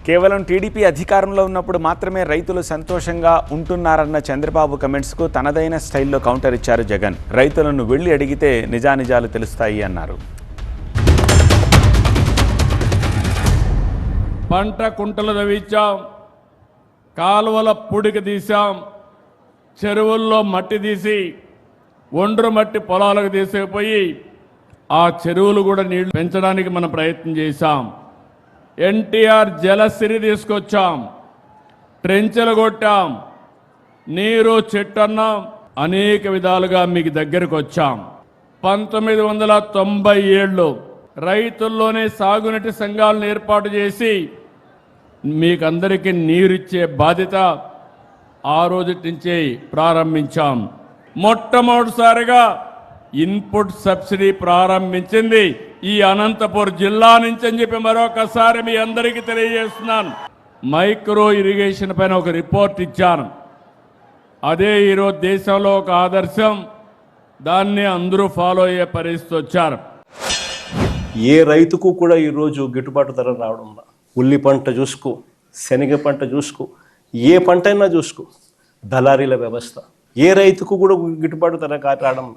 కేవలం టీడీపీ అధికారంలో ఉన్నప్పుడు మాత్రమే రైతులు సంతోషంగా ఉంటున్నారన్న చంద్రబాబు కమెంట్స్కు తనదైన స్టైల్లో కౌంటర్ ఇచ్చారు జగన్. రైతులను వెళ్లి అడిగితే నిజానిజాలు తెలుస్తాయి అన్నారు. పంట కుంటలు తవ్వించాం, కాలువల పుడికి తీసాం, చెరువుల్లో మట్టి తీసి ఒండ్రు మట్టి పొలాలకు తీసుకుపోయి ఆ చెరువులు కూడా నీళ్లు పెంచడానికి మనం ప్రయత్నం చేశాం. ఎన్టీఆర్ జలసిరి తీసుకొచ్చాం, ట్రెంచెలు కొట్టాం, నీరు చెట్టు అన్నాం, అనేక విధాలుగా మీకు దగ్గరకు వచ్చాం. 1997లో రైతుల్లోనే సాగునీటి సంఘాలను ఏర్పాటు చేసి మీకందరికీ నీరిచ్చే బాధ్యత ఆ రోజు నుంచే ప్రారంభించాం. మొట్టమొదటిసారిగా ఇన్పుట్ సబ్సిడీ ప్రారంభించింది ఈ అనంతపూర్ జిల్లా నుంచి అని చెప్పి మరొకసారి మీ అందరికీ తెలియజేస్తున్నాను. మైక్రో ఇరిగేషన్ పైన ఒక రిపోర్ట్ ఇచ్చాను. అదే ఈరోజు దేశంలో ఒక ఆదర్శం. దాన్ని అందరూ ఫాలో అయ్యే పరిస్థితి వచ్చారు. ఏ రైతుకు కూడా ఈరోజు గిట్టుబాటు ధర రావడం, ఉల్లి పంట చూసుకో, శనగ పంట చూసుకో, ఏ పంట అయినా చూసుకో, దళారీల వ్యవస్థ, ఏ రైతుకు కూడా గిట్టుబాటు ధర రావడం.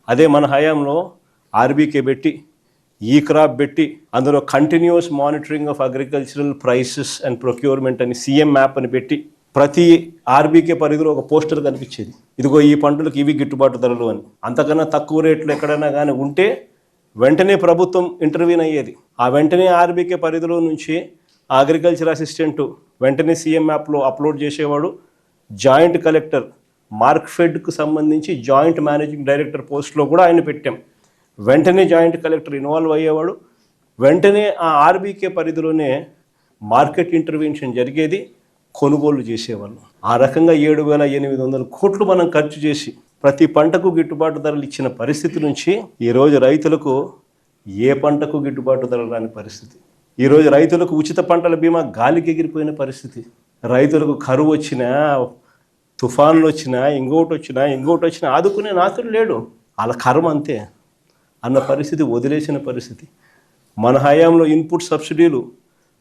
అదే మన హయాంలో ఆర్బీకే పెట్టి, ఈ క్రాప్ పెట్టి, అందులో continuous monitoring of agricultural prices and procurement అని సీఎం మ్యాప్ అని పెట్టి ప్రతి ఆర్బీకే పరిధిలో ఒక పోస్టర్ కనిపించేది. ఇదిగో ఈ పంటలకు ఇవి గిట్టుబాటు ధరలు అని. అంతకన్నా తక్కువ రేట్లు ఎక్కడైనా కానీ ఉంటే వెంటనే ప్రభుత్వం ఇంటర్వ్యూన్ అయ్యేది. ఆ వెంటనే ఆర్బీకే పరిధిలో నుంచి అగ్రికల్చర్ అసిస్టెంట్ వెంటనే సీఎం యాప్లో అప్లోడ్ చేసేవాడు. జాయింట్ కలెక్టర్ మార్క్ఫెడ్కు సంబంధించి జాయింట్ మేనేజింగ్ డైరెక్టర్ పోస్ట్లో కూడా ఆయన పెట్టాం. వెంటనే జాయింట్ కలెక్టర్ ఇన్వాల్వ్ అయ్యేవాడు. వెంటనే ఆ ఆర్బీకే పరిధిలోనే మార్కెట్ ఇంటర్వెన్షన్ జరిగేది, కొనుగోలు చేసేవాళ్ళు. ఆ రకంగా 7,800 కోట్లు మనం ఖర్చు చేసి ప్రతి పంటకు గిట్టుబాటు ధరలు ఇచ్చిన పరిస్థితి నుంచి ఈరోజు రైతులకు ఏ పంటకు గిట్టుబాటు ధరలు రాని పరిస్థితి. ఈరోజు రైతులకు ఉచిత పంటల బీమా గాలికి ఎగిరిపోయిన పరిస్థితి. రైతులకు కరువు వచ్చినా, తుఫాన్లు వచ్చినా, ఇంకోటి వచ్చినా ఆదుకునే నాతుడు లేడు. వాళ్ళ కర్మ అంతే అన్న పరిస్థితి, వదిలేసిన పరిస్థితి. మన హయాంలో ఇన్పుట్ సబ్సిడీలు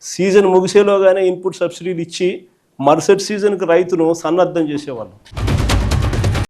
సీజన్ ముగిసేలోగానే ఇన్పుట్ సబ్సిడీలు ఇచ్చి మరుసటి సీజన్కి రైతును సన్నద్ధం చేసేవాళ్ళం.